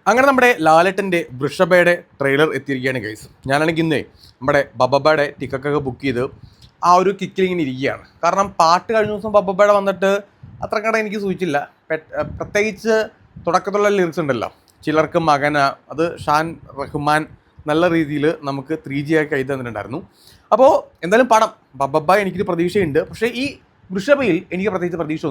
അങ്ങനെ നമ്മുടെ ലാലേട്ടൻ്റെ വൃഷഭയുടെ ട്രെയിലർ എത്തിയിരിക്കുകയാണ് ഗൈസ്. ഞാനാണെങ്കിൽ ഇന്നേ നമ്മുടെ ബബ്ബയുടെ ടിക്കറ്റൊക്കെ ബുക്ക് ചെയ്ത് ആ ഒരു കിക്കിൽ ഇങ്ങനെ ഇരിക്കുകയാണ്. കാരണം പാട്ട് കഴിഞ്ഞ ദിവസം ബബ്ബയുടെ വന്നിട്ട് അത്ര കട എനിക്ക് സൂചിച്ചില്ല. പ്രത്യേകിച്ച് തുടക്കത്തിലുള്ള ലിറിക്സ് ഉണ്ടല്ലോ, ചിലർക്ക് മകന, അത് ഷാൻ റഹ്മാൻ നല്ല രീതിയിൽ നമുക്ക് 3G ആക്കി കൈ തന്നിട്ടുണ്ടായിരുന്നു. അപ്പോൾ എന്തായാലും പടം ബബ്ബ എനിക്കൊരു പ്രതീക്ഷയുണ്ട്. പക്ഷേ ഈ വൃഷഭയിൽ എനിക്ക് പ്രത്യേകിച്ച് പ്രതീക്ഷ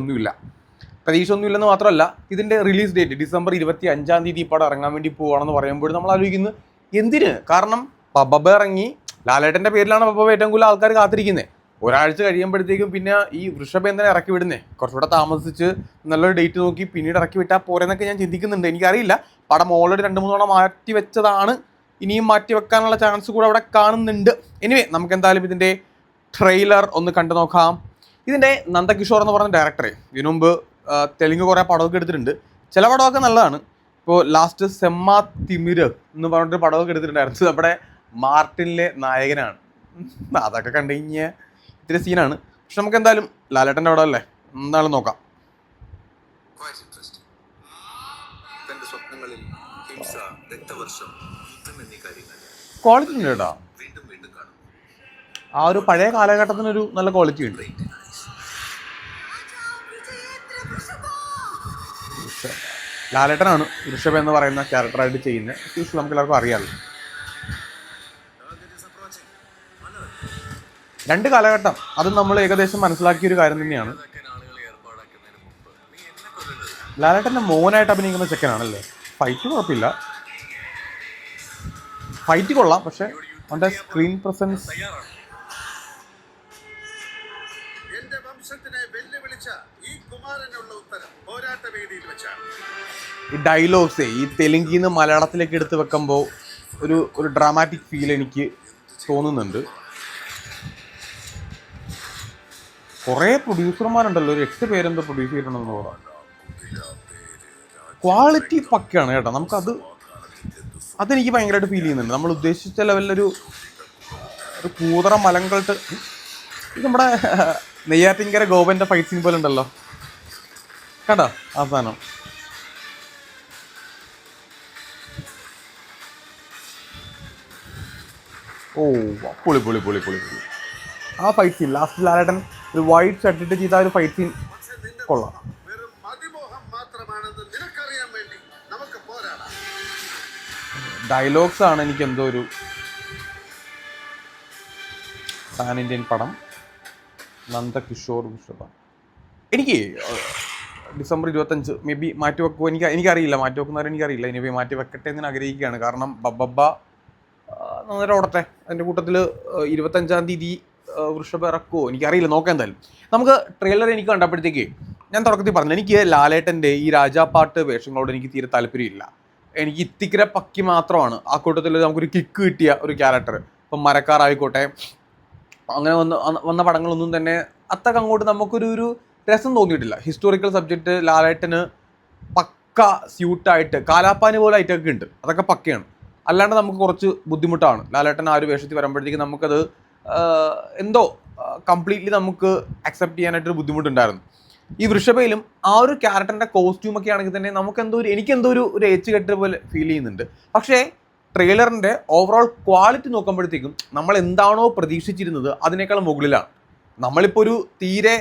ഒന്നുമില്ലെന്ന് മാത്രമല്ല, ഇതിൻ്റെ റിലീസ് ഡേറ്റ് ഡിസംബർ 25 ഈ പടം ഇറങ്ങാൻ വേണ്ടി പോവുകയാണെന്ന് പറയുമ്പോൾ നമ്മൾ ആലോചിക്കുന്നത് എന്തിന്? കാരണം ബബ്ബ ഇറങ്ങി, ലാലേട്ടൻ്റെ പേരിലാണ് ബബ്ബ ഏറ്റവും കൂടുതൽ ആൾക്കാർ കാത്തിരിക്കുന്നത്. ഒരാഴ്ച കഴിയുമ്പോഴത്തേക്കും പിന്നെ ഈ വൃഷഭ എന്തിനാണ് ഇറക്കി വിടുന്നത്? കുറച്ചുകൂടെ താമസിച്ച് നല്ലൊരു ഡേറ്റ് നോക്കി പിന്നീട് ഇറക്കി വിട്ടാൽ പോരെന്നൊക്കെ ഞാൻ ചിന്തിക്കുന്നുണ്ട്. എനിക്കറിയില്ല, പടം ഓൾറെഡി 2-3 തവണ മാറ്റി വെച്ചതാണ്, ഇനിയും മാറ്റി വെക്കാനുള്ള ചാൻസ് കൂടെ അവിടെ കാണുന്നുണ്ട്. എനിവേ, നമുക്ക് എന്തായാലും ഇതിൻ്റെ ട്രെയിലർ ഒന്ന് കണ്ടു നോക്കാം. ഇതിൻ്റെ നന്ദകിഷോർ എന്ന് പറഞ്ഞ ഡയറക്ടറെ ഇതിനു മുമ്പ് തെലുങ്ക് കുറേ പടമൊക്കെ എടുത്തിട്ടുണ്ട്. ചില പടമൊക്കെ നല്ലതാണ്. ഇപ്പോൾ ലാസ്റ്റ് സെമ്മ തിമിര് എന്ന് പറഞ്ഞിട്ട് പടമൊക്കെ എടുത്തിട്ടുണ്ടായിരുന്നു. നമ്മുടെ മാർട്ടിനിലെ നായകനാണ്. അതൊക്കെ കണ്ടു കഴിഞ്ഞാൽ ഇത്തിരി സീനാണ്. പക്ഷെ നമുക്ക് എന്തായാലും ലാലേട്ടൻ്റെ പടം അല്ലേ, എന്തായാലും നോക്കാം. ക്വാളിറ്റി ഉണ്ട് കേട്ടോ. ആ ഒരു പഴയ കാലഘട്ടത്തിനൊരു നല്ല ക്വാളിറ്റി ഉണ്ട്. ലാലേട്ടനാണ് ഋഷഭ എന്ന് പറയുന്ന ക്യാരക്ടറായിട്ട് ചെയ്യുന്നത്. നമുക്ക് എല്ലാവർക്കും അറിയാമല്ലോ. 2 കാലഘട്ടം, അത് നമ്മൾ ഏകദേശം മനസ്സിലാക്കിയൊരു കാര്യം തന്നെയാണ്. ലാലേട്ടൻ്റെ മോനായിട്ട് അഭിനയിക്കുന്ന ചെക്കനാണല്ലേ. ഫൈറ്റ് കുഴപ്പമില്ല, ഫൈറ്റ് കൊള്ളാം, പക്ഷെ അവൻ്റെ സ്ക്രീൻ പ്രസൻസ് ഈ ഡയലോഗ്സേ ഈ തെലുങ്കിൽ നിന്ന് മലയാളത്തിലേക്ക് എടുത്ത് വെക്കുമ്പോൾ ഒരു ഡ്രാമാറ്റിക് ഫീൽ എനിക്ക് തോന്നുന്നുണ്ട്. കുറേ പ്രൊഡ്യൂസർമാരുണ്ടല്ലോ, ഒരു 8 പേരെന്തോ പ്രൊഡ്യൂസ് ചെയ്തിട്ടുണ്ടെന്ന് പറയാം. ക്വാളിറ്റി പക്കയാണ് കേട്ടോ. അതെനിക്ക് ഭയങ്കരമായിട്ട് ഫീൽ ചെയ്യുന്നുണ്ട്. നമ്മൾ ഉദ്ദേശിച്ച ലെവലിലൊരു കൂതറ മലങ്കൾട്ട്. ഇത് നമ്മുടെ നെയ്യാറ്റിൻകര ഗോപൻ്റെ ഫൈറ്റ് സീൻ പോലെ ഉണ്ടല്ലോ, കേട്ടോ അവസാനം. ഓ, പൊളി പൊളി പൊളി പൊളി പൊളി. ആ ഫൈറ്റ് സീൻ ലാസ്റ്റ് ലാലേട്ടൻ ഒരു വൈറ്റ് ഷർട്ടിട്ട് ചെയ്ത ഒരു ഫൈറ്റ് സീൻ കൊള്ളാം. ഡയലോഗ്സ് ആണ് എനിക്ക് എന്തോ ഒരു പാൻ ഇന്ത്യൻ പടം. നന്ദകിഷോർ വൃഷഭ എനിക്ക് ഡിസംബർ 25 മേ ബി മാറ്റി വെക്കുമോ എനിക്കറിയില്ല. മാറ്റി വെക്കുന്നവരെ എനിക്കറിയില്ല. ഇനി മാറ്റി വെക്കട്ടെ എന്ന് ആഗ്രഹിക്കുകയാണ്. കാരണം ബബ്ബ നന്നായിട്ട് ഓടട്ടെ. അതിൻ്റെ കൂട്ടത്തിൽ 25 വൃഷഭ ഇറക്കുമോ എനിക്കറിയില്ല, നോക്കാം. എന്തായാലും നമുക്ക് ട്രെയിലർ എനിക്ക് കണ്ടപ്പോഴത്തേക്ക് ഞാൻ തുടക്കത്തിൽ പറഞ്ഞു, എനിക്ക് ലാലേട്ടൻ്റെ ഈ രാജാപ്പാട്ട് വേഷങ്ങളോട് എനിക്ക് തീരെ താല്പര്യമില്ല. എനിക്ക് ഇത്തിക്കര പക്കി മാത്രമാണ് ആ കൂട്ടത്തിൽ നമുക്കൊരു കിക്ക് കിട്ടിയ ഒരു ക്യാരക്ടർ. ഇപ്പം മരക്കാറായിക്കോട്ടെ, അങ്ങനെ വന്ന പടങ്ങളൊന്നും തന്നെ അത്രക്ക് അങ്ങോട്ട് നമുക്കൊരു രസം തോന്നിയിട്ടില്ല. ഹിസ്റ്റോറിക്കൽ സബ്ജക്റ്റ് ലാലേട്ടന് പക്ക സ്യൂട്ടായിട്ട് കാലാപ്പാനി പോലെ ആയിട്ടൊക്കെ ഉണ്ട്, അതൊക്കെ പക്കയാണ്. അല്ലാണ്ട് നമുക്ക് കുറച്ച് ബുദ്ധിമുട്ടാണ് ലാലേട്ടൻ ആ ഒരു വേഷത്തിൽ വരുമ്പോഴത്തേക്ക് നമുക്കത് എന്തോ കംപ്ലീറ്റ്ലി നമുക്ക് അക്സെപ്റ്റ് ചെയ്യാനായിട്ടൊരു ബുദ്ധിമുട്ടുണ്ടായിരുന്നു. ഈ വൃഷഭയിലും ആ ഒരു ക്യാരക്ടറിൻ്റെ കോസ്റ്റ്യൂമൊക്കെ ആണെങ്കിൽ തന്നെ എനിക്കെന്തോ ഒരു ഏച്ച് കെട്ട് പോലെ ഫീൽ ചെയ്യുന്നുണ്ട്. പക്ഷേ ട്രെയിലറിൻ്റെ ഓവറോൾ ക്വാളിറ്റി നോക്കുമ്പോഴത്തേക്കും നമ്മൾ എന്താണോ പ്രതീക്ഷിച്ചിരുന്നത് അതിനേക്കാൾ മുകളിലാണ്. നമ്മളിപ്പോൾ തീരെ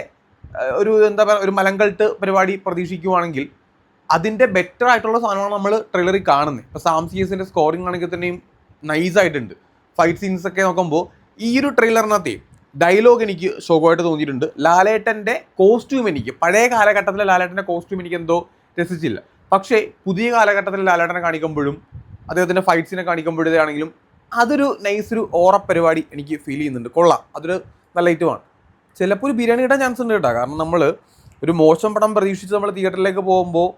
എന്താ പറയുക, ഒരു മലങ്കൾട്ട് പരിപാടി പ്രതീക്ഷിക്കുവാണെങ്കിൽ അതിൻ്റെ ബെറ്റർ ആയിട്ടുള്ള സാധനമാണ് നമ്മൾ ട്രെയിലറിൽ കാണുന്നത്. ഇപ്പോൾ സാം CS സ്കോറിംഗ് ആണെങ്കിൽ തന്നെയും നൈസായിട്ടുണ്ട്. ഫൈറ്റ് സീൻസൊക്കെ നോക്കുമ്പോൾ ഈ ഒരു ട്രെയിലറിനകത്തെ ഡയലോഗ് എനിക്ക് സുഖമായിട്ട് തോന്നിയിട്ടുണ്ട്. ലാലേട്ടൻ്റെ കോസ്റ്റ്യൂം എനിക്ക് പഴയ കാലഘട്ടത്തിലെ ലാലേട്ടൻ്റെ കോസ്റ്റ്യൂം എനിക്ക് എന്തോ രസിച്ചില്ല. പക്ഷേ പുതിയ കാലഘട്ടത്തിൽ ലാലേട്ടനെ കാണിക്കുമ്പോഴും അദ്ദേഹത്തിൻ്റെ ഫൈറ്റ്സിനെ കാണിക്കുമ്പോഴത്തേക്കാണെങ്കിലും അതൊരു നൈസൊരു പരിപാടി എനിക്ക് ഫീൽ ചെയ്യുന്നുണ്ട്. കൊള്ളാം, അതൊരു നല്ല ഐറ്റമാണ്. ചിലപ്പോൾ ഒരു ബിരിയാണി കിട്ടാൻ ചാൻസ് ഉണ്ട് കേട്ടോ. കാരണം നമ്മൾ ഒരു മോശം പടം പ്രതീക്ഷിച്ച് നമ്മൾ തിയേറ്ററിലേക്ക് പോകുമ്പോൾ,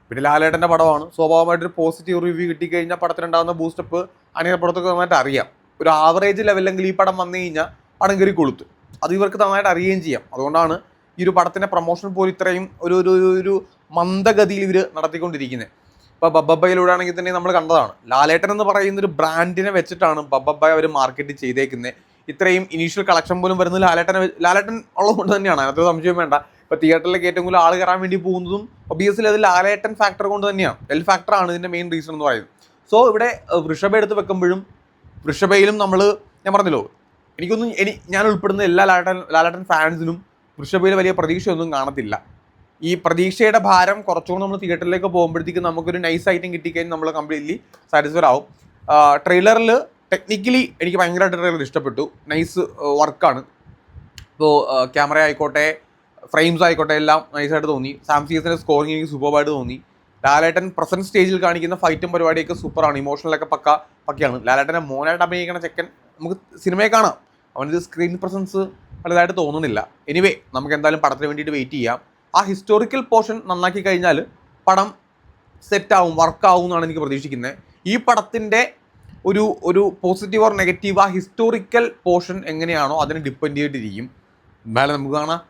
പിന്നെ ലാലേട്ടൻ്റെ പടമാണ്, സ്വാഭാവികമായിട്ടൊരു പോസിറ്റീവ് റിവ്യൂ കിട്ടിക്കഴിഞ്ഞാൽ പടത്തിനുണ്ടാകുന്ന ബൂസ്റ്റപ്പ് അണിയപ്പുറത്തൊക്കെ നന്നായിട്ട് അറിയാം. ഒരു ആവറേജ് ലെവലിലെങ്കിൽ ഈ പടം വന്നു കഴിഞ്ഞാൽ പടം കയറി കൊളുത്ത്, അത് ഇവർക്ക് നന്നായിട്ട് അറിയുകയും ചെയ്യാം. അതുകൊണ്ടാണ് ഈ ഒരു പടത്തിൻ്റെ പ്രൊമോഷൻ പോലും ഇത്രയും ഒരു മന്ദഗതിയിൽ ഇവർ നടത്തിക്കൊണ്ടിരിക്കുന്നത്. ഇപ്പോൾ ബബ്ബയിലൂടെ ആണെങ്കിൽ തന്നെ നമ്മൾ കണ്ടതാണ്, ലാലേട്ടൻ എന്ന് പറയുന്ന ഒരു ബ്രാൻഡിനെ വെച്ചിട്ടാണ് ബബ്ബ അവർ മാർക്കറ്റ് ചെയ്തേക്കുന്നത്. ഇത്രയും ഇനീഷ്യൽ കളക്ഷൻ പോലും വരുന്നത് ലാലേട്ടൻ ഉള്ളതുകൊണ്ട് തന്നെയാണ്, അതിനകത്ത് സംശയം വേണ്ട. ഇപ്പോൾ തിയേറ്ററിലേക്ക് ഏറ്റവും കൂടുതൽ ആൾ കയറാൻ വേണ്ടി പോകുന്നതും ഒബിയസ്ലി അത് ലാലേട്ടൻ ഫാക്ടർ കൊണ്ട് തന്നെയാണ്. ഫാക്ടറാണ് ഇതിൻ്റെ മെയിൻ റീസൺ എന്ന് പറയുന്നത്. സോ ഇവിടെ വൃഷഭ എടുത്ത് വെക്കുമ്പോഴും വൃഷഭയിലും ഞാൻ പറഞ്ഞല്ലോ, ഞാൻ ഉൾപ്പെടുന്ന എല്ലാ ലാലേട്ടൻ ഫാൻസിനും വൃഷഭയിൽ വലിയ പ്രതീക്ഷയൊന്നും കാണത്തില്ല. ഈ പ്രതീക്ഷയുടെ ഭാരം കുറച്ചുകൂടി നമ്മൾ തിയേറ്ററിലേക്ക് പോകുമ്പോഴത്തേക്കും നമുക്കൊരു നൈസ് ഐറ്റം കിട്ടിക്കഴിഞ്ഞാൽ നമ്മൾ കംപ്ലീറ്റ്ലി സാറ്റിസ്ഫൈഡ് ആവും. ട്രെയിലറിൽ ടെക്നിക്കലി എനിക്ക് ഭയങ്കരമായിട്ട് ട്രെയിലർ ഇഷ്ടപ്പെട്ടു. നൈസ് വർക്കാണ്. ഇപ്പോൾ ക്യാമറ ആയിക്കോട്ടെ, ഫ്രെയിംസ് ആയിക്കോട്ടെ, എല്ലാം നൈസായിട്ട് തോന്നി. സാം സീസിൻ്റെ സ്കോറിങ് എനിക്ക് സൂപ്പറായിട്ട് തോന്നി. ലാലേട്ടൻ പ്രസന്റ് സ്റ്റേജിൽ കാണിക്കുന്ന ഫൈറ്റും പരിപാടിയൊക്കെ സൂപ്പറാണ്. ഇമോഷണലൊക്കെ പക്കയാണ്. ലാലേട്ടനെ മോനായിട്ട് അഭിനയിക്കുന്ന ചെക്കൻ നമുക്ക് സിനിമയെ കാണാം. അവനത് സ്ക്രീൻ പ്രസൻസ് വലുതായിട്ട് തോന്നുന്നില്ല. എനിവേ, നമുക്ക് എന്തായാലും പടത്തിന് വേണ്ടിയിട്ട് വെയിറ്റ് ചെയ്യാം. ആ ഹിസ്റ്റോറിക്കൽ പോർഷൻ നന്നാക്കി കഴിഞ്ഞാൽ പടം സെറ്റാവും, വർക്കാവും എന്നാണ് എനിക്ക് പ്രതീക്ഷിക്കുന്നത്. ഈ പടത്തിൻ്റെ ഒരു പോസിറ്റീവ് ഓർ നെഗറ്റീവ് ആ ഹിസ്റ്റോറിക്കൽ പോർഷൻ എങ്ങനെയാണോ അതിനെ ഡിപ്പെൻഡ് ചെയ്തിട്ടിരിക്കും. എന്തായാലും നമുക്ക് കാണാം.